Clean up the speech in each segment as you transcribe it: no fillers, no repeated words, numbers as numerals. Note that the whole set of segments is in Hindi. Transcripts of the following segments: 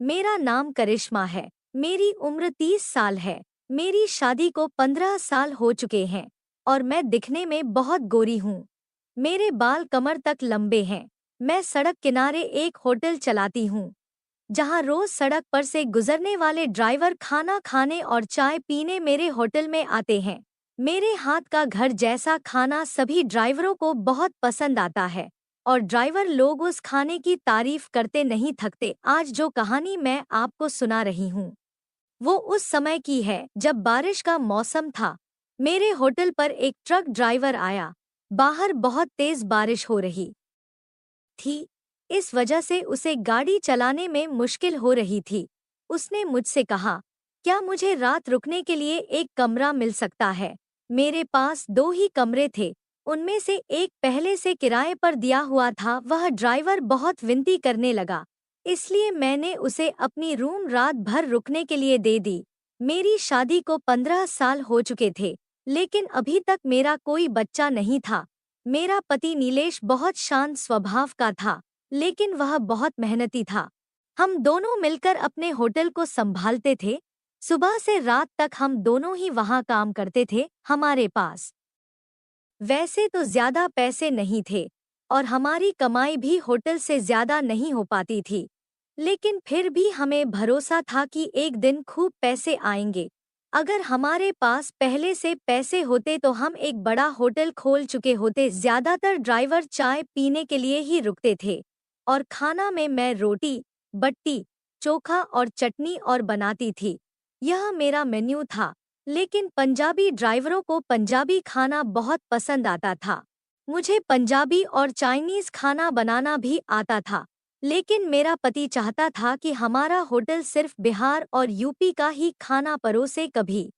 मेरा नाम करिश्मा है। मेरी उम्र 30 साल है। मेरी शादी को 15 साल हो चुके हैं और मैं दिखने में बहुत गोरी हूँ। मेरे बाल कमर तक लंबे हैं। मैं सड़क किनारे एक होटल चलाती हूँ, जहाँ रोज सड़क पर से गुजरने वाले ड्राइवर खाना खाने और चाय पीने मेरे होटल में आते हैं। मेरे हाथ का घर जैसा खाना सभी ड्राइवरों को बहुत पसंद आता है और ड्राइवर लोग उस खाने की तारीफ करते नहीं थकते। आज जो कहानी मैं आपको सुना रही हूँ, वो उस समय की है जब बारिश का मौसम था। मेरे होटल पर एक ट्रक ड्राइवर आया। बाहर बहुत तेज बारिश हो रही थी, इस वजह से उसे गाड़ी चलाने में मुश्किल हो रही थी। उसने मुझसे कहा, क्या मुझे रात रुकने के लिए एक कमरा मिल सकता है? मेरे पास 2 ही कमरे थे, उनमें से एक पहले से किराए पर दिया हुआ था। वह ड्राइवर बहुत विनती करने लगा, इसलिए मैंने उसे अपनी रूम रात भर रुकने के लिए दे दी। मेरी शादी को 15 साल हो चुके थे, लेकिन अभी तक मेरा कोई बच्चा नहीं था। मेरा पति नीलेश बहुत शांत स्वभाव का था, लेकिन वह बहुत मेहनती था। हम दोनों मिलकर अपने होटल को संभालते थे। सुबह से रात तक हम दोनों ही वहाँ काम करते थे। हमारे पास वैसे तो ज्यादा पैसे नहीं थे और हमारी कमाई भी होटल से ज्यादा नहीं हो पाती थी, लेकिन फिर भी हमें भरोसा था कि एक दिन खूब पैसे आएंगे। अगर हमारे पास पहले से पैसे होते तो हम एक बड़ा होटल खोल चुके होते। ज्यादातर ड्राइवर चाय पीने के लिए ही रुकते थे और खाना में मैं रोटी, बट्टी, चोखा और चटनी और बनाती थी। यह मेरा मेन्यू था। लेकिन पंजाबी ड्राइवरों को पंजाबी खाना बहुत पसंद आता था। मुझे पंजाबी और चाइनीज खाना बनाना भी आता था, लेकिन मेरा पति चाहता था कि हमारा होटल सिर्फ बिहार और यूपी का ही खाना परोसे। कभी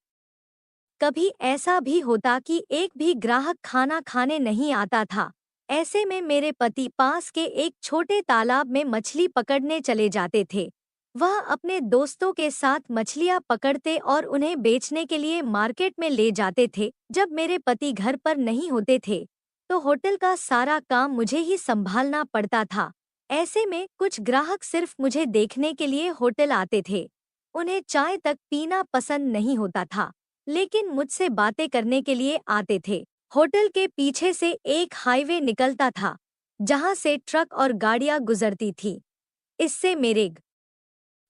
कभी ऐसा भी होता कि एक भी ग्राहक खाना खाने नहीं आता था। ऐसे में मेरे पति पास के एक छोटे तालाब में मछली पकड़ने चले जाते थे। वह अपने दोस्तों के साथ मछलियां पकड़ते और उन्हें बेचने के लिए मार्केट में ले जाते थे। जब मेरे पति घर पर नहीं होते थे, तो होटल का सारा काम मुझे ही संभालना पड़ता था। ऐसे में कुछ ग्राहक सिर्फ मुझे देखने के लिए होटल आते थे। उन्हें चाय तक पीना पसंद नहीं होता था, लेकिन मुझसे बातें करने के लिए आते थे। होटल के पीछे से एक हाईवे निकलता था, जहां से ट्रक और गाड़ियां गुजरती थी। इससे मेरे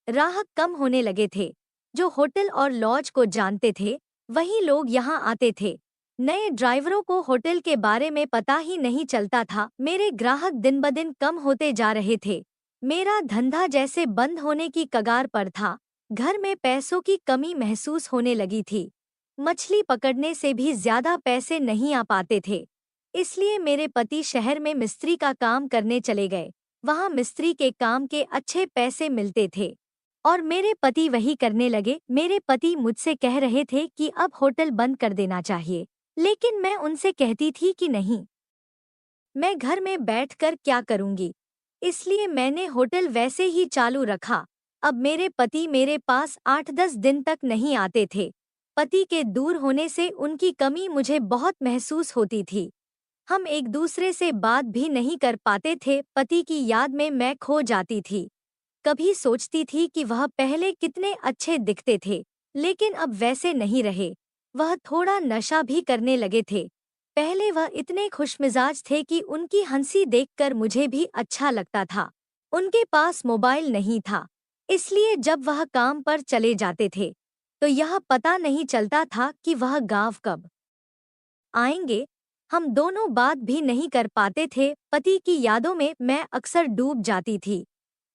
ग्राहक कम होने लगे थे। जो होटल और लॉज को जानते थे, वही लोग यहाँ आते थे। नए ड्राइवरों को होटल के बारे में पता ही नहीं चलता था। मेरे ग्राहक दिन ब दिन कम होते जा रहे थे। मेरा धंधा जैसे बंद होने की कगार पर था। घर में पैसों की कमी महसूस होने लगी थी। मछली पकड़ने से भी ज्यादा पैसे नहीं आ पाते थे। इसलिए मेरे पति शहर में मिस्त्री का काम करने चले गए। वहाँ मिस्त्री के काम के अच्छे पैसे मिलते थे और मेरे पति वही करने लगे। मेरे पति मुझसे कह रहे थे कि अब होटल बंद कर देना चाहिए, लेकिन मैं उनसे कहती थी कि नहीं, मैं घर में बैठकर क्या करूंगी। इसलिए मैंने होटल वैसे ही चालू रखा। अब मेरे पति मेरे पास 8-10 दिन तक नहीं आते थे। पति के दूर होने से उनकी कमी मुझे बहुत महसूस होती थी। हम एक दूसरे से बात भी नहीं कर पाते थे। पति की याद में मैं खो जाती थी। कभी सोचती थी कि वह पहले कितने अच्छे दिखते थे, लेकिन अब वैसे नहीं रहे। वह थोड़ा नशा भी करने लगे थे। पहले वह इतने खुशमिजाज थे कि उनकी हंसी देखकर मुझे भी अच्छा लगता था। उनके पास मोबाइल नहीं था, इसलिए जब वह काम पर चले जाते थे, तो यह पता नहीं चलता था कि वह गाँव कब आएंगे। हम दोनों बात भी नहीं कर पाते थे। पति की यादों में मैं अक्सर डूब जाती थी।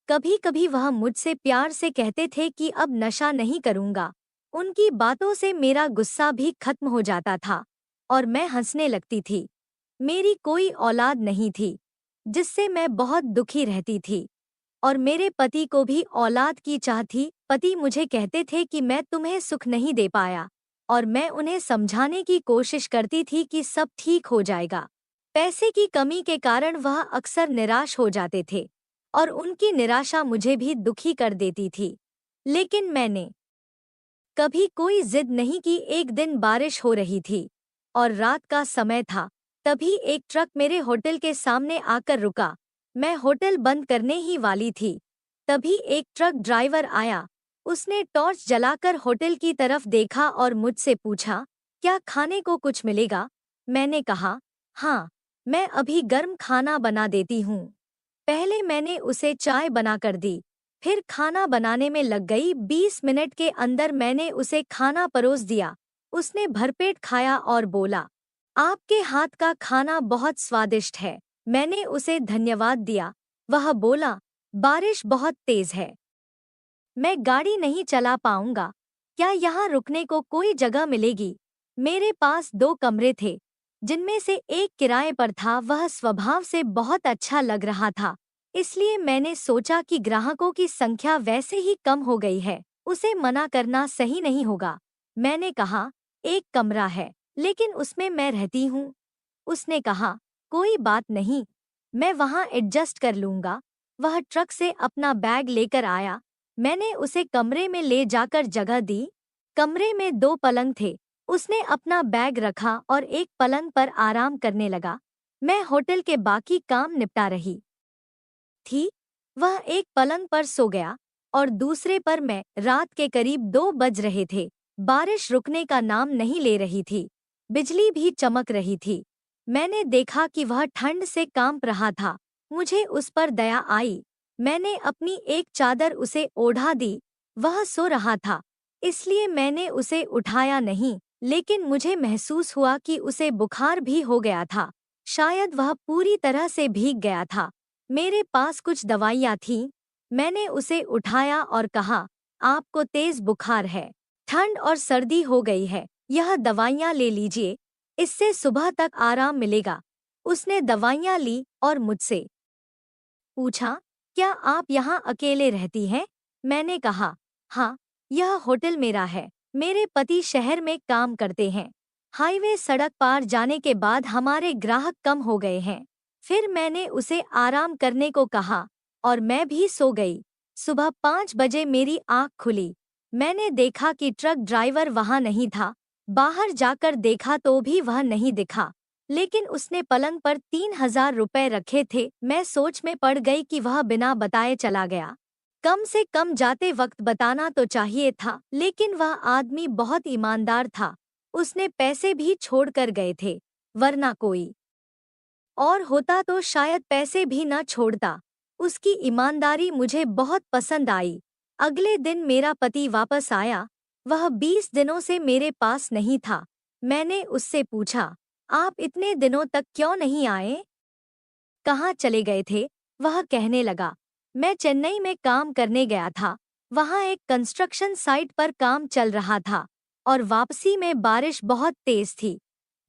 कभी कभी वह मुझसे प्यार से कहते थे कि अब नशा नहीं करूंगा। उनकी बातों से मेरा गुस्सा भी खत्म हो जाता था और मैं हंसने लगती थी। मेरी कोई औलाद नहीं थी, जिससे मैं बहुत दुखी रहती थी और मेरे पति को भी औलाद की चाह थी। पति मुझे कहते थे कि मैं तुम्हें सुख नहीं दे पाया और मैं उन्हें समझाने की कोशिश करती थी कि सब ठीक हो जाएगा। पैसे की कमी के कारण वह अक्सर निराश हो जाते थे और उनकी निराशा मुझे भी दुखी कर देती थी। लेकिन मैंने कभी कोई जिद नहीं की। एक दिन बारिश हो रही थी और रात का समय था। तभी एक ट्रक मेरे होटल के सामने आकर रुका। मैं होटल बंद करने ही वाली थी, तभी एक ट्रक ड्राइवर आया। उसने टॉर्च जलाकर होटल की तरफ देखा और मुझसे पूछा, क्या खाने को कुछ मिलेगा? मैंने कहा, हाँ, मैं अभी गर्म खाना बना देती हूँ। पहले मैंने उसे चाय बनाकर दी, फिर खाना बनाने में लग गई। 20 मिनट के अंदर मैंने उसे खाना परोस दिया। उसने भरपेट खाया और बोला, आपके हाथ का खाना बहुत स्वादिष्ट है। मैंने उसे धन्यवाद दिया। वह बोला, बारिश बहुत तेज है, मैं गाड़ी नहीं चला पाऊंगा। क्या यहाँ रुकने को कोई जगह मिलेगी? मेरे पास 2 कमरे थे, जिनमें से एक किराए पर था। वह स्वभाव से बहुत अच्छा लग रहा था, इसलिए मैंने सोचा कि ग्राहकों की संख्या वैसे ही कम हो गई है, उसे मना करना सही नहीं होगा। मैंने कहा, एक कमरा है, लेकिन उसमें मैं रहती हूँ। उसने कहा, कोई बात नहीं, मैं वहाँ एडजस्ट कर लूंगा। वह ट्रक से अपना बैग लेकर आया। मैंने उसे कमरे में ले जाकर जगह दी। कमरे में 2 पलंग थे। उसने अपना बैग रखा और एक पलंग पर आराम करने लगा। मैं होटल के बाकी काम निपटा रही थी। वह एक पलंग पर सो गया और दूसरे पर मैं। रात के करीब 2 बज रहे थे। बारिश रुकने का नाम नहीं ले रही थी। बिजली भी चमक रही थी। मैंने देखा कि वह ठंड से कांप रहा था। मुझे उस पर दया आई। मैंने अपनी एक चादर उसे ओढ़ा दी। वह सो रहा था, इसलिए मैंने उसे उठाया नहीं, लेकिन मुझे महसूस हुआ कि उसे बुखार भी हो गया था। शायद वह पूरी तरह से भीग गया था। मेरे पास कुछ दवाइयाँ थीं। मैंने उसे उठाया और कहा, आपको तेज बुखार है, ठंड और सर्दी हो गई है, यह दवाइयाँ ले लीजिए, इससे सुबह तक आराम मिलेगा। उसने दवाइयाँ ली और मुझसे पूछा, क्या आप यहाँ अकेले रहती हैं? मैंने कहा, हाँ, यह होटल मेरा है। मेरे पति शहर में काम करते हैं। हाईवे सड़क पार जाने के बाद हमारे ग्राहक कम हो गए हैं। फिर मैंने उसे आराम करने को कहा और मैं भी सो गई। सुबह 5 बजे मेरी आँख खुली। मैंने देखा कि ट्रक ड्राइवर वहाँ नहीं था। बाहर जाकर देखा तो भी वह नहीं दिखा, लेकिन उसने पलंग पर 3,000 रुपए रखे थे। मैं सोच में पड़ गई कि वह बिना बताए चला गया। कम से कम जाते वक्त बताना तो चाहिए था, लेकिन वह आदमी बहुत ईमानदार था। उसने पैसे भी छोड़ कर गए थे, वरना कोई और होता तो शायद पैसे भी न छोड़ता। उसकी ईमानदारी मुझे बहुत पसंद आई। अगले दिन मेरा पति वापस आया। वह 20 दिनों से मेरे पास नहीं था। मैंने उससे पूछा, आप इतने दिनों तक क्यों नहीं आए? कहाँ चले गए थे? वह कहने लगा, मैं चेन्नई में काम करने गया था। वहाँ एक कंस्ट्रक्शन साइट पर काम चल रहा था और वापसी में बारिश बहुत तेज थी,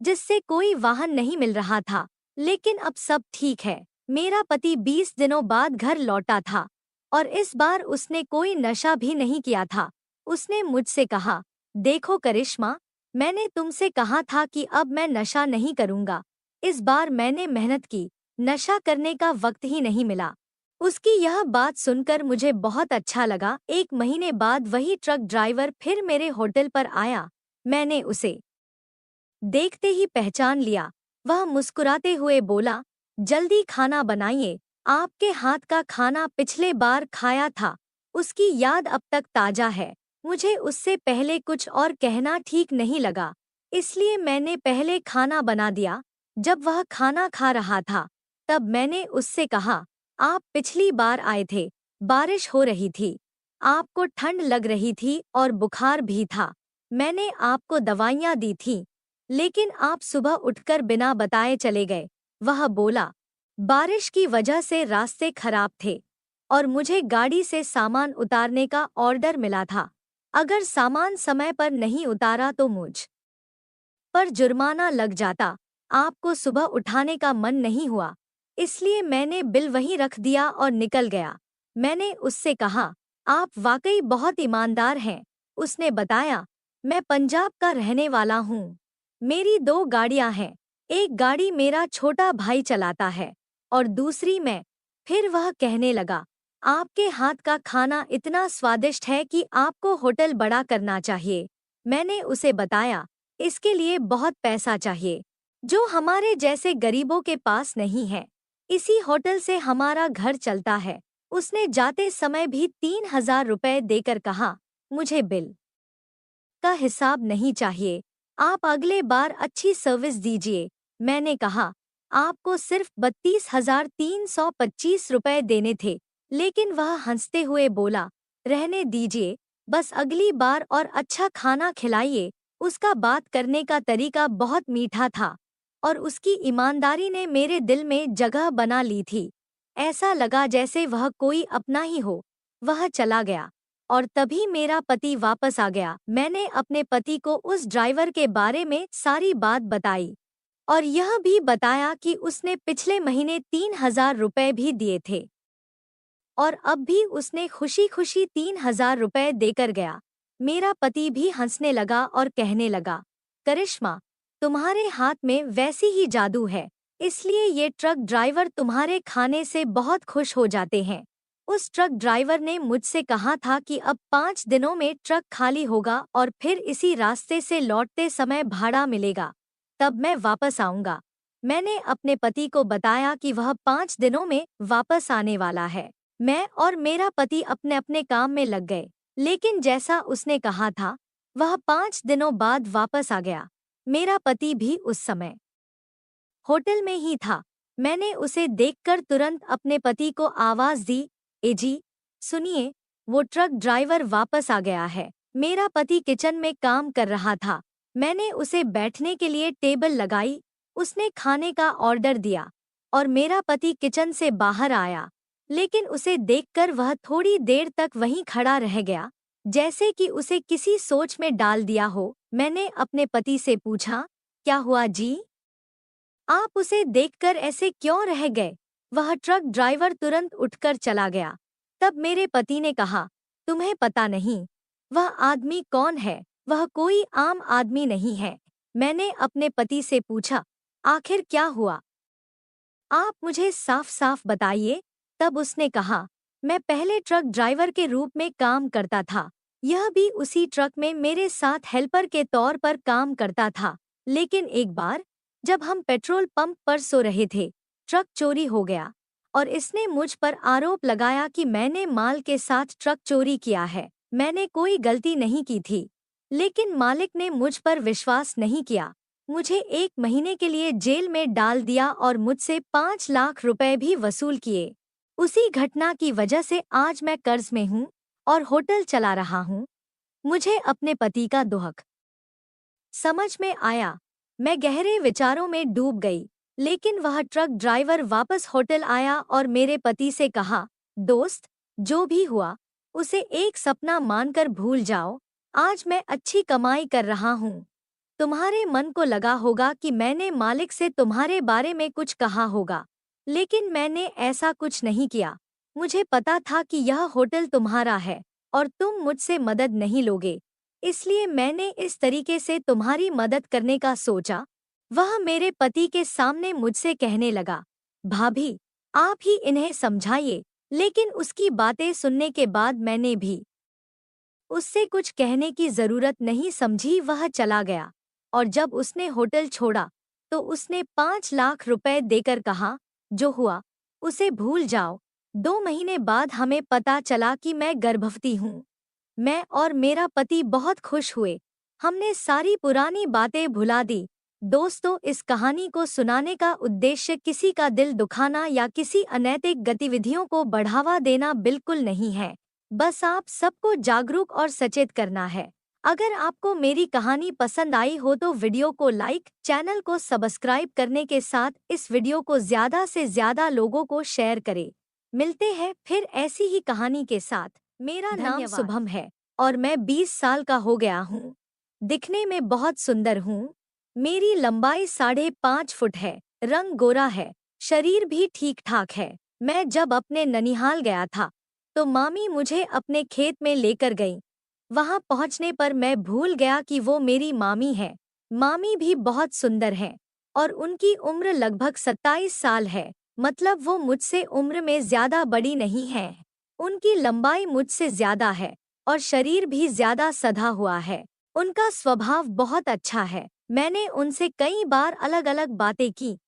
जिससे कोई वाहन नहीं मिल रहा था। लेकिन अब सब ठीक है। मेरा पति 20 दिनों बाद घर लौटा था और इस बार उसने कोई नशा भी नहीं किया था। उसने मुझसे कहा, देखो करिश्मा, मैंने तुमसे कहा था कि अब मैं नशा नहीं करूँगा। इस बार मैंने मेहनत की, नशा करने का वक्त ही नहीं मिला। उसकी यह बात सुनकर मुझे बहुत अच्छा लगा। 1 महीने बाद वही ट्रक ड्राइवर फिर मेरे होटल पर आया। मैंने उसे देखते ही पहचान लिया। वह मुस्कुराते हुए बोला, जल्दी खाना बनाइए, आपके हाथ का खाना पिछले बार खाया था, उसकी याद अब तक ताजा है। मुझे उससे पहले कुछ और कहना ठीक नहीं लगा, इसलिए मैंने पहले खाना बना दिया। जब वह खाना खा रहा था, तब मैंने उससे कहा, आप पिछली बार आए थे, बारिश हो रही थी, आपको ठंड लग रही थी और बुखार भी था। मैंने आपको दवाइयाँ दी थीं, लेकिन आप सुबह उठकर बिना बताए चले गए। वह बोला, बारिश की वजह से रास्ते खराब थे और मुझे गाड़ी से सामान उतारने का ऑर्डर मिला था। अगर सामान समय पर नहीं उतारा तो मुझ पर जुर्माना लग जाता। आपको सुबह उठाने का मन नहीं हुआ, इसलिए मैंने बिल वहीं रख दिया और निकल गया। मैंने उससे कहा, आप वाकई बहुत ईमानदार हैं। उसने बताया, मैं पंजाब का रहने वाला हूँ। मेरी 2 गाड़ियाँ हैं, एक गाड़ी मेरा छोटा भाई चलाता है और दूसरी मैं। फिर वह कहने लगा, आपके हाथ का खाना इतना स्वादिष्ट है कि आपको होटल बड़ा करना चाहिए। मैंने उसे बताया, इसके लिए बहुत पैसा चाहिए, जो हमारे जैसे गरीबों के पास नहीं है। इसी होटल से हमारा घर चलता है। उसने जाते समय भी 3,000 रुपए देकर कहा, मुझे बिल का हिसाब नहीं चाहिए, आप अगले बार अच्छी सर्विस दीजिए। मैंने कहा, आपको सिर्फ 32,325 रुपए देने थे, लेकिन वह हंसते हुए बोला, रहने दीजिए, बस अगली बार और अच्छा खाना खिलाइए। उसका बात करने का तरीका बहुत मीठा था और उसकी ईमानदारी ने मेरे दिल में जगह बना ली थी। ऐसा लगा जैसे वह कोई अपना ही हो। वह चला गया और तभी मेरा पति वापस आ गया। मैंने अपने पति को उस ड्राइवर के बारे में सारी बात बताई और यह भी बताया कि उसने पिछले महीने 3,000 रुपए भी दिए थे और अब भी उसने खुशी खुशी 3,000 रुपए देकर गया। मेरा पति भी हंसने लगा और कहने लगा, करिश्मा, तुम्हारे हाथ में वैसी ही जादू है, इसलिए ये ट्रक ड्राइवर तुम्हारे खाने से बहुत खुश हो जाते हैं। उस ट्रक ड्राइवर ने मुझसे कहा था कि अब 5 दिनों में ट्रक खाली होगा और फिर इसी रास्ते से लौटते समय भाड़ा मिलेगा, तब मैं वापस आऊंगा। मैंने अपने पति को बताया कि वह 5 दिनों में वापस आने वाला है। मैं और मेरा पति अपने अपने काम में लग गए, लेकिन जैसा उसने कहा था, वह 5 दिनों बाद वापस आ गया। मेरा पति भी उस समय होटल में ही था। मैंने उसे देखकर तुरंत अपने पति को आवाज दी, ए जी, सुनिए, वो ट्रक ड्राइवर वापस आ गया है। मेरा पति किचन में काम कर रहा था। मैंने उसे बैठने के लिए टेबल लगाई, उसने खाने का ऑर्डर दिया और मेरा पति किचन से बाहर आया, लेकिन उसे देखकर वह थोड़ी देर तक वहीं खड़ा रह गया, जैसे कि उसे किसी सोच में डाल दिया हो। मैंने अपने पति से पूछा, क्या हुआ जी? आप उसे देखकर ऐसे क्यों रह गए? वह ट्रक ड्राइवर तुरंत उठकर चला गया। तब मेरे पति ने कहा, तुम्हें पता नहीं, वह आदमी कौन है? वह कोई आम आदमी नहीं है। मैंने अपने पति से पूछा, आखिर क्या हुआ? आप मुझे साफ साफ बताइए। तब उसने कहा, मैं पहले ट्रक ड्राइवर के रूप में काम करता था। यह भी उसी ट्रक में मेरे साथ हेल्पर के तौर पर काम करता था। लेकिन एक बार जब हम पेट्रोल पंप पर सो रहे थे, ट्रक चोरी हो गया और इसने मुझ पर आरोप लगाया कि मैंने माल के साथ ट्रक चोरी किया है। मैंने कोई गलती नहीं की थी, लेकिन मालिक ने मुझ पर विश्वास नहीं किया। मुझे 1 महीने के लिए जेल में डाल दिया और मुझसे 5 लाख रुपए भी वसूल किए। उसी घटना की वजह से आज मैं कर्ज में हूँ और होटल चला रहा हूँ। मुझे अपने पति का दुख समझ में आया। मैं गहरे विचारों में डूब गई, लेकिन वह ट्रक ड्राइवर वापस होटल आया और मेरे पति से कहा, दोस्त, जो भी हुआ उसे एक सपना मानकर भूल जाओ। आज मैं अच्छी कमाई कर रहा हूँ। तुम्हारे मन को लगा होगा कि मैंने मालिक से तुम्हारे बारे में कुछ कहा होगा, लेकिन मैंने ऐसा कुछ नहीं किया। मुझे पता था कि यह होटल तुम्हारा है और तुम मुझसे मदद नहीं लोगे, इसलिए मैंने इस तरीके से तुम्हारी मदद करने का सोचा। वह मेरे पति के सामने मुझसे कहने लगा, भाभी, आप ही इन्हें समझाइए। लेकिन उसकी बातें सुनने के बाद मैंने भी उससे कुछ कहने की जरूरत नहीं समझी। वह चला गया और जब उसने होटल छोड़ा तो उसने 5 लाख रुपए देकर कहा, जो हुआ उसे भूल जाओ। 2 महीने बाद हमें पता चला कि मैं गर्भवती हूँ। मैं और मेरा पति बहुत खुश हुए। हमने सारी पुरानी बातें भुला दी। दोस्तों, इस कहानी को सुनाने का उद्देश्य किसी का दिल दुखाना या किसी अनैतिक गतिविधियों को बढ़ावा देना बिल्कुल नहीं है। बस आप सबको जागरूक और सचेत करना है। अगर आपको मेरी कहानी पसंद आई हो तो वीडियो को लाइक, चैनल को सब्सक्राइब करने के साथ इस वीडियो को ज़्यादा से ज़्यादा लोगों को शेयर करें। मिलते हैं फिर ऐसी ही कहानी के साथ। मेरा नाम शुभम है और मैं 20 साल का हो गया हूँ। दिखने में बहुत सुंदर हूँ। मेरी लंबाई 5.5 फुट है, रंग गोरा है, शरीर भी ठीक ठाक है। मैं जब अपने ननिहाल गया था तो मामी मुझे अपने खेत में लेकर गई। वहां पहुंचने पर मैं भूल गया कि वो मेरी मामी है। मामी भी बहुत सुंदर है और उनकी उम्र लगभग 27 साल है, मतलब वो मुझसे उम्र में ज्यादा बड़ी नहीं है। उनकी लंबाई मुझसे ज्यादा है और शरीर भी ज्यादा सधा हुआ है। उनका स्वभाव बहुत अच्छा है। मैंने उनसे कई बार अलग अलग बातें की,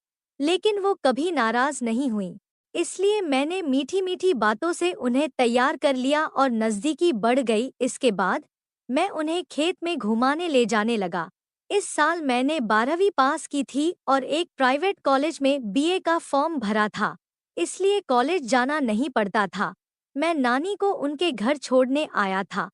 लेकिन वो कभी नाराज नहीं हुई। इसलिए मैंने मीठी मीठी बातों से उन्हें तैयार कर लिया और नज़दीकी बढ़ गई। इसके बाद मैं उन्हें खेत में घुमाने ले जाने लगा। इस साल मैंने 12वीं पास की थी और एक प्राइवेट कॉलेज में बीए का फॉर्म भरा था, इसलिए कॉलेज जाना नहीं पड़ता था। मैं नानी को उनके घर छोड़ने आया था,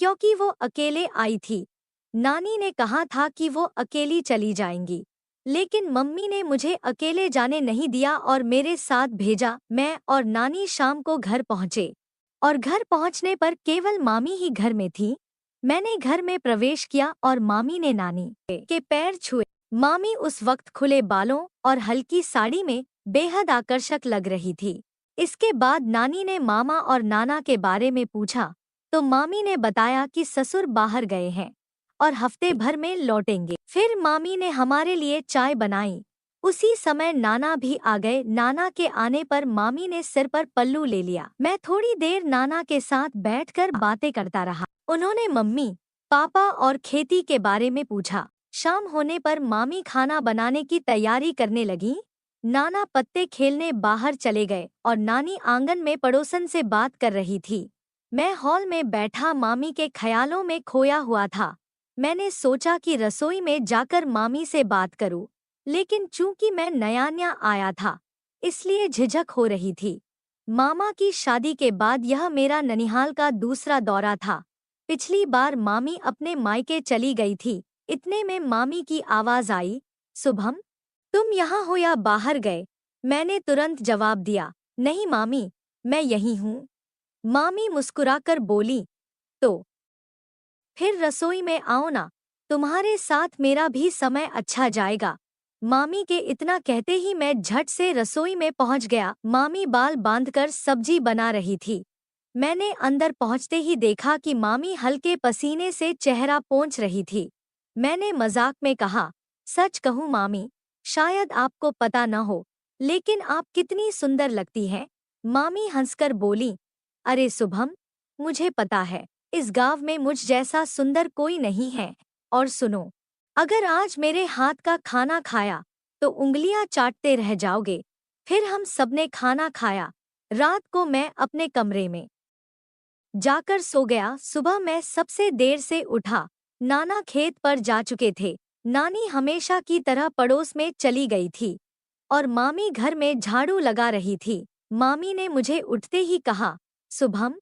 क्योंकि वो अकेले आई थी। नानी ने कहा था कि वो अकेली चली जाएंगी, लेकिन मम्मी ने मुझे अकेले जाने नहीं दिया और मेरे साथ भेजा। मैं और नानी शाम को घर पहुंचे और घर पहुंचने पर केवल मामी ही घर में थी। मैंने घर में प्रवेश किया और मामी ने नानी के पैर छुए। मामी उस वक्त खुले बालों और हल्की साड़ी में बेहद आकर्षक लग रही थी। इसके बाद नानी ने मामा और नाना के बारे में पूछा, तो मामी ने बताया कि ससुर बाहर गए हैं और हफ्ते भर में लौटेंगे। फिर मामी ने हमारे लिए चाय बनाई। उसी समय नाना भी आ गए। नाना के आने पर मामी ने सिर पर पल्लू ले लिया। मैं थोड़ी देर नाना के साथ बैठकर बातें करता रहा। उन्होंने मम्मी, पापा और खेती के बारे में पूछा। शाम होने पर मामी खाना बनाने की तैयारी करने लगी। नाना पत्ते खेलने बाहर चले गए और नानी आंगन में पड़ोसन से बात कर रही थी। मैं हॉल में बैठा मामी के ख्यालों में खोया हुआ था। मैंने सोचा कि रसोई में जाकर मामी से बात करूं, लेकिन चूंकि मैं नया आया था, इसलिए झिझक हो रही थी। मामा की शादी के बाद यह मेरा ननिहाल का दूसरा दौरा था। पिछली बार मामी अपने मायके चली गई थी। इतने में मामी की आवाज आई, शुभम, तुम यहाँ हो या बाहर गए? मैंने तुरंत जवाब दिया, नहीं मामी, मैं यहीं हूँ। मामी मुस्कुराकर बोली, तो फिर रसोई में आओ ना, तुम्हारे साथ मेरा भी समय अच्छा जाएगा। मामी के इतना कहते ही मैं झट से रसोई में पहुंच गया। मामी बाल बांधकर सब्जी बना रही थी। मैंने अंदर पहुंचते ही देखा कि मामी हल्के पसीने से चेहरा पोंछ रही थी। मैंने मजाक में कहा, सच कहूँ मामी, शायद आपको पता न हो, लेकिन आप कितनी सुंदर लगती हैं। मामी हंसकर बोली, अरे शुभम, मुझे पता है, इस गांव में मुझ जैसा सुंदर कोई नहीं है। और सुनो, अगर आज मेरे हाथ का खाना खाया तो उंगलियां चाटते रह जाओगे। फिर हम सबने खाना खाया। रात को मैं अपने कमरे में जाकर सो गया। सुबह मैं सबसे देर से उठा। नाना खेत पर जा चुके थे। नानी हमेशा की तरह पड़ोस में चली गई थी और मामी घर में झाड़ू लगा रही थी। मामी ने मुझे उठते ही कहा, शुभम,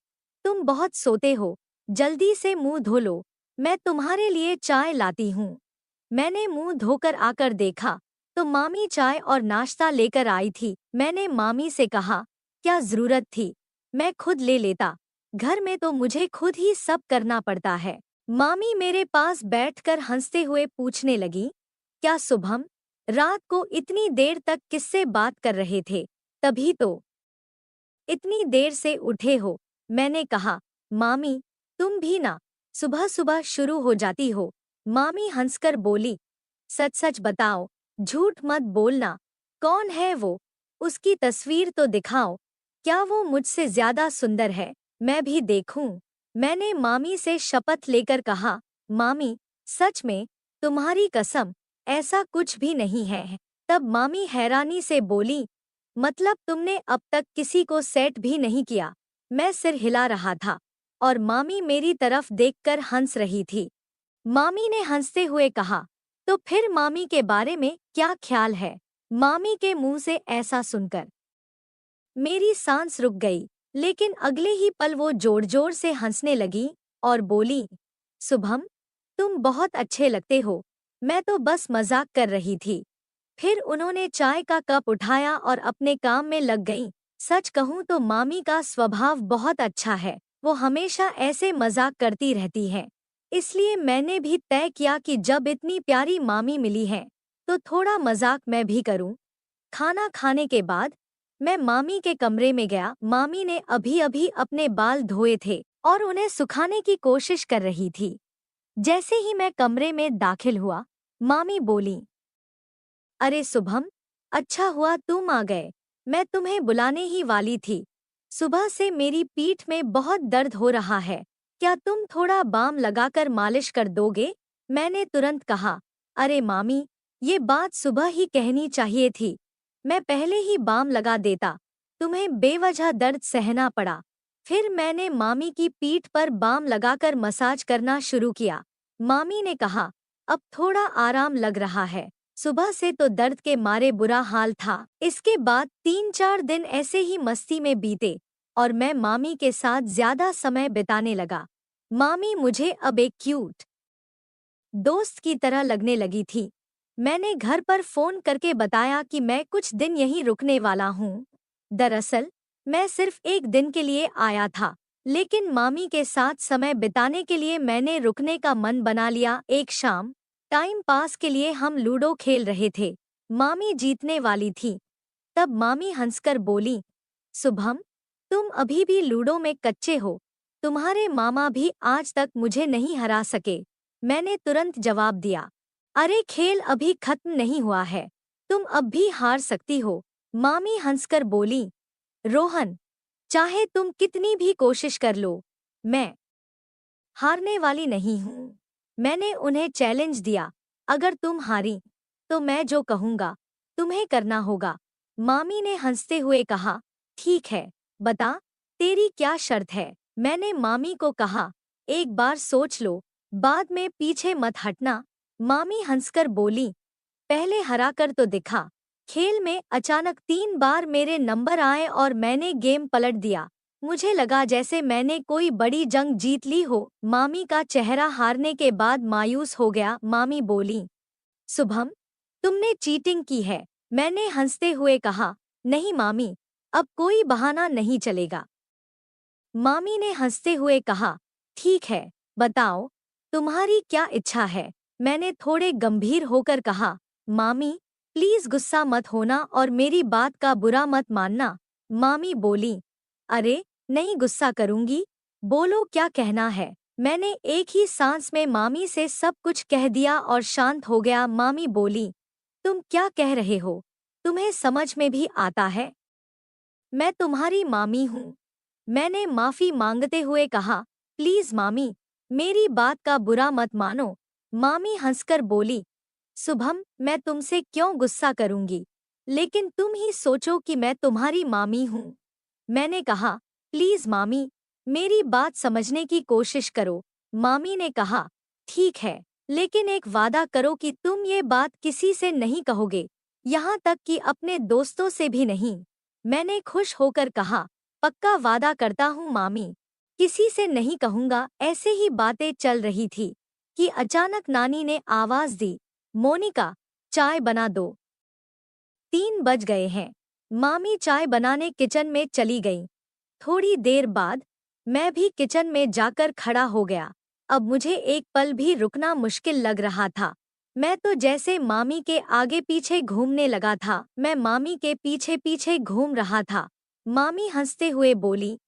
तुम बहुत सोते हो, जल्दी से मुंह धो लो, मैं तुम्हारे लिए चाय लाती हूँ। मैंने मुंह धोकर आकर देखा तो मामी चाय और नाश्ता लेकर आई थी। मैंने मामी से कहा, क्या जरूरत थी, मैं खुद ले लेता, घर में तो मुझे खुद ही सब करना पड़ता है। मामी मेरे पास बैठकर हंसते हुए पूछने लगी, क्या शुभम, रात को इतनी देर तक किससे बात कर रहे थे? तभी तो इतनी देर से उठे हो। मैंने कहा, मामी, तुम भी ना सुबह सुबह शुरू हो जाती हो। मामी हंसकर बोली, सच सच बताओ, झूठ मत बोलना, कौन है वो? उसकी तस्वीर तो दिखाओ, क्या वो मुझसे ज्यादा सुंदर है? मैं भी देखूं। मैंने मामी से शपथ लेकर कहा, मामी, सच में, तुम्हारी कसम, ऐसा कुछ भी नहीं है। तब मामी हैरानी से बोली, मतलब तुमने अब तक किसी को सेट भी नहीं किया? मैं सिर हिला रहा था और मामी मेरी तरफ देखकर हंस रही थी। मामी ने हंसते हुए कहा, तो फिर मामी के बारे में क्या ख्याल है? मामी के मुंह से ऐसा सुनकर मेरी सांस रुक गई, लेकिन अगले ही पल वो जोर जोर से हंसने लगी और बोली, शुभम, तुम बहुत अच्छे लगते हो, मैं तो बस मजाक कर रही थी। फिर उन्होंने चाय का कप उठाया और अपने काम में लग गईं। सच कहूँ तो मामी का स्वभाव बहुत अच्छा है, वो हमेशा ऐसे मजाक करती रहती है। इसलिए मैंने भी तय किया कि जब इतनी प्यारी मामी मिली है, तो थोड़ा मजाक मैं भी करूं। खाना खाने के बाद मैं मामी के कमरे में गया। मामी ने अभी अभी अपने बाल धोए थे और उन्हें सुखाने की कोशिश कर रही थी। जैसे ही मैं कमरे में दाखिल हुआ, मामी बोली, अरे शुभम, अच्छा हुआ तुम आ गए, मैं तुम्हें बुलाने ही वाली थी। सुबह से मेरी पीठ में बहुत दर्द हो रहा है, क्या तुम थोड़ा बाम लगाकर मालिश कर दोगे? मैंने तुरंत कहा, अरे मामी, ये बात सुबह ही कहनी चाहिए थी, मैं पहले ही बाम लगा देता। तुम्हें बेवजह दर्द सहना पड़ा। फिर मैंने मामी की पीठ पर बाम लगाकर मसाज करना शुरू किया। मामी ने कहा, अब थोड़ा आराम लग रहा है। सुबह से तो दर्द के मारे बुरा हाल था। इसके बाद 3-4 दिन ऐसे ही मस्ती में बीते और मैं मामी के साथ ज्यादा समय बिताने लगा। मामी मुझे अब एक क्यूट दोस्त की तरह लगने लगी थी। मैंने घर पर फोन करके बताया कि मैं कुछ दिन यहीं रुकने वाला हूँ। दरअसल मैं सिर्फ एक दिन के लिए आया था, लेकिन मामी के साथ समय बिताने के लिए मैंने रुकने का मन बना लिया। एक शाम टाइम पास के लिए हम लूडो खेल रहे थे। मामी जीतने वाली थी। तब मामी हंसकर बोली, शुभम, तुम अभी भी लूडो में कच्चे हो। तुम्हारे मामा भी आज तक मुझे नहीं हरा सके। मैंने तुरंत जवाब दिया, अरे खेल अभी खत्म नहीं हुआ है, तुम अब भी हार सकती हो। मामी हंसकर बोली, रोहन, चाहे तुम कितनी भी कोशिश कर लो, मैं हारने वाली नहीं हूँ। मैंने उन्हें चैलेंज दिया, अगर तुम हारी तो मैं जो कहूँगा तुम्हें करना होगा। मामी ने हंसते हुए कहा, ठीक है, बता तेरी क्या शर्त है। मैंने मामी को कहा, एक बार सोच लो, बाद में पीछे मत हटना। मामी हंसकर बोली, पहले हरा कर तो दिखा। खेल में अचानक 3 बार मेरे नंबर आए और मैंने गेम पलट दिया। मुझे लगा जैसे मैंने कोई बड़ी जंग जीत ली हो। मामी का चेहरा हारने के बाद मायूस हो गया। मामी बोली, शुभम, तुमने चीटिंग की है। मैंने हंसते हुए कहा, नहीं मामी, अब कोई बहाना नहीं चलेगा। मामी ने हंसते हुए कहा, ठीक है, बताओ तुम्हारी क्या इच्छा है। मैंने थोड़े गंभीर होकर कहा, मामी प्लीज गुस्सा मत होना और मेरी बात का बुरा मत मानना। मामी बोली, अरे नहीं गुस्सा करूंगी, बोलो क्या कहना है। मैंने एक ही सांस में मामी से सब कुछ कह दिया और शांत हो गया। मामी बोली, तुम क्या कह रहे हो, तुम्हें समझ में भी आता है? मैं तुम्हारी मामी हूँ। मैंने माफी मांगते हुए कहा, प्लीज मामी, मेरी बात का बुरा मत मानो। मामी हंसकर बोली, शुभम, मैं तुमसे क्यों गुस्सा करूंगी, लेकिन तुम ही सोचो कि मैं तुम्हारी मामी हूँ। मैंने कहा, प्लीज मामी, मेरी बात समझने की कोशिश करो। मामी ने कहा, ठीक है, लेकिन एक वादा करो कि तुम ये बात किसी से नहीं कहोगे, यहाँ तक कि अपने दोस्तों से भी नहीं। मैंने खुश होकर कहा, पक्का वादा करता हूँ मामी, किसी से नहीं कहूँगा। ऐसे ही बातें चल रही थी कि अचानक नानी ने आवाज दी, मोनिका, चाय बना दो। 3 बज गए हैं। मामी चाय बनाने किचन में चली गई। थोड़ी देर बाद मैं भी किचन में जाकर खड़ा हो गया। अब मुझे एक पल भी रुकना मुश्किल लग रहा था। मैं तो जैसे मामी के आगे पीछे घूमने लगा था। मैं मामी के पीछे पीछे घूम रहा था। मामी हंसते हुए बोली,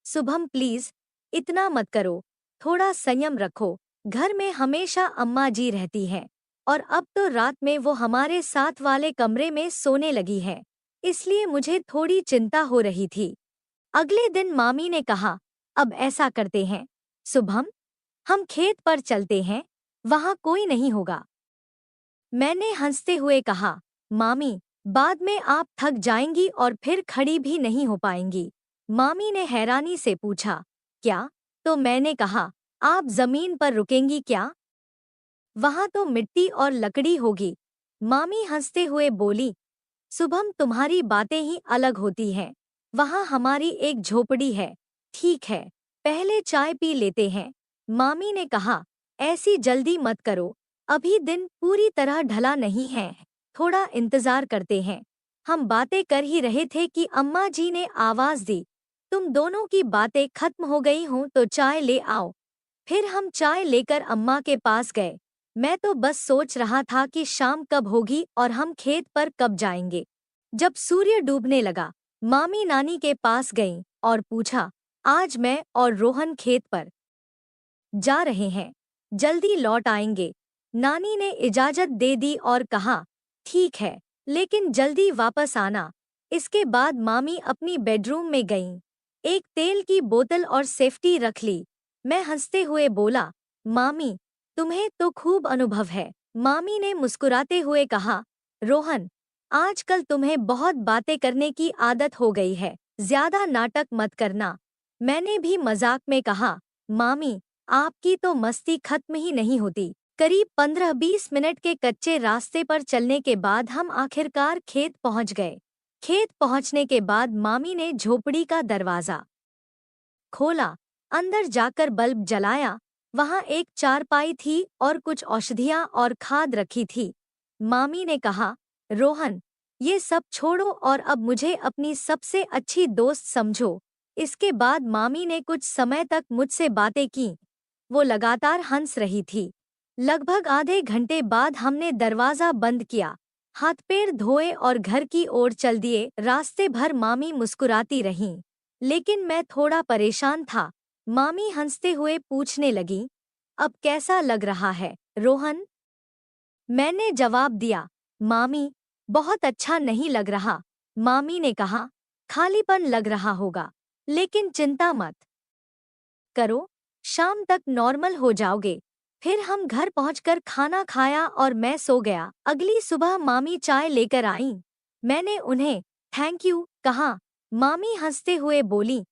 शुभम प्लीज, इतना मत करो, थोड़ा संयम रखो। घर में हमेशा अम्मा जी रहती हैं और अब तो रात में वो हमारे साथ वाले कमरे में सोने लगी है, इसलिए मुझे थोड़ी चिंता हो रही थी। अगले दिन मामी ने कहा, अब ऐसा करते हैं शुभम, हम खेत पर चलते हैं, वहाँ कोई नहीं होगा। मैंने हंसते हुए कहा, मामी, बाद में आप थक जाएंगी और फिर खड़ी भी नहीं हो पाएंगी। मामी ने हैरानी से पूछा, क्या? तो मैंने कहा, आप जमीन पर रुकेंगी क्या? वहाँ तो मिट्टी और लकड़ी होगी। मामी हंसते हुए बोली, शुभम, तुम्हारी बातें ही अलग होती हैं। वहाँ हमारी एक झोपड़ी है। ठीक है, पहले चाय पी लेते हैं। मामी ने कहा, ऐसी जल्दी मत करो, अभी दिन पूरी तरह ढला नहीं है, थोड़ा इंतजार करते हैं। हम बातें कर ही रहे थे कि अम्मा जी ने आवाज दी, तुम दोनों की बातें खत्म हो गई हों तो चाय ले आओ। फिर हम चाय लेकर अम्मा के पास गए। मैं तो बस सोच रहा था कि शाम कब होगी और हम खेत पर कब जाएंगे। जब सूर्य डूबने लगा, मामी नानी के पास गईं और पूछा, आज मैं और रोहन खेत पर जा रहे हैं, जल्दी लौट आएंगे। नानी ने इजाजत दे दी और कहा, ठीक है, लेकिन जल्दी वापस आना। इसके बाद मामी अपनी बेडरूम में गईं। एक तेल की बोतल और सेफ्टी रख ली। मैं हंसते हुए बोला, मामी, तुम्हें तो खूब अनुभव है। मामी ने मुस्कुराते हुए कहा, रोहन, आजकल तुम्हें बहुत बातें करने की आदत हो गई है, ज्यादा नाटक मत करना। मैंने भी मजाक में कहा, मामी, आपकी तो मस्ती खत्म ही नहीं होती। करीब 15-20 मिनट के कच्चे रास्ते पर चलने के बाद हम आखिरकार खेत पहुंच गए। खेत पहुंचने के बाद मामी ने झोपड़ी का दरवाजा खोला, अंदर जाकर बल्ब जलाया। वहां एक चारपाई थी और कुछ औषधियां और खाद रखी थी। मामी ने कहा, रोहन, ये सब छोड़ो और अब मुझे अपनी सबसे अच्छी दोस्त समझो। इसके बाद मामी ने कुछ समय तक मुझसे बातें की। वो लगातार हंस रही थी। लगभग आधे घंटे बाद हमने दरवाजा बंद किया, हाथ पैर धोए और घर की ओर चल दिए। रास्ते भर मामी मुस्कुराती रहीं, लेकिन मैं थोड़ा परेशान था। मामी हंसते हुए पूछने लगी, अब कैसा लग रहा है, रोहन? मैंने जवाब दिया, मामी, बहुत अच्छा नहीं लग रहा। मामी ने कहा, खालीपन लग रहा होगा, लेकिन चिंता मत करो, शाम तक नॉर्मल हो जाओगे। फिर हम घर पहुंचकर खाना खाया और मैं सो गया। अगली सुबह मामी चाय लेकर आईं। मैंने उन्हें थैंक यू कहा। मामी हंसते हुए बोली,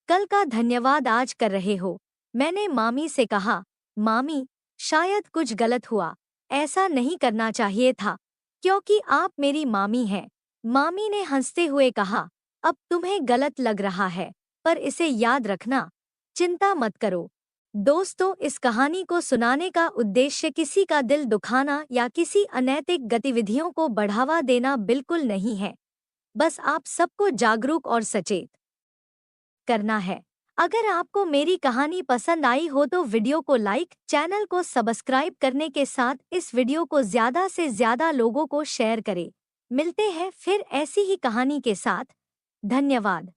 कल का धन्यवाद आज कर रहे हो। मैंने मामी से कहा, मामी, शायद कुछ गलत हुआ, ऐसा नहीं करना चाहिए था, क्योंकि आप मेरी मामी हैं। मामी ने हंसते हुए कहा, अब तुम्हें गलत लग रहा है, पर इसे याद रखना, चिंता मत करो। दोस्तों, इस कहानी को सुनाने का उद्देश्य किसी का दिल दुखाना या किसी अनैतिक गतिविधियों को बढ़ावा देना बिल्कुल नहीं है। बस आप सबको जागरूक और सचेत करना है। अगर आपको मेरी कहानी पसंद आई हो तो वीडियो को लाइक, चैनल को सब्सक्राइब करने के साथ इस वीडियो को ज़्यादा से ज़्यादा लोगों को शेयर करें। मिलते हैं फिर ऐसी ही कहानी के साथ। धन्यवाद।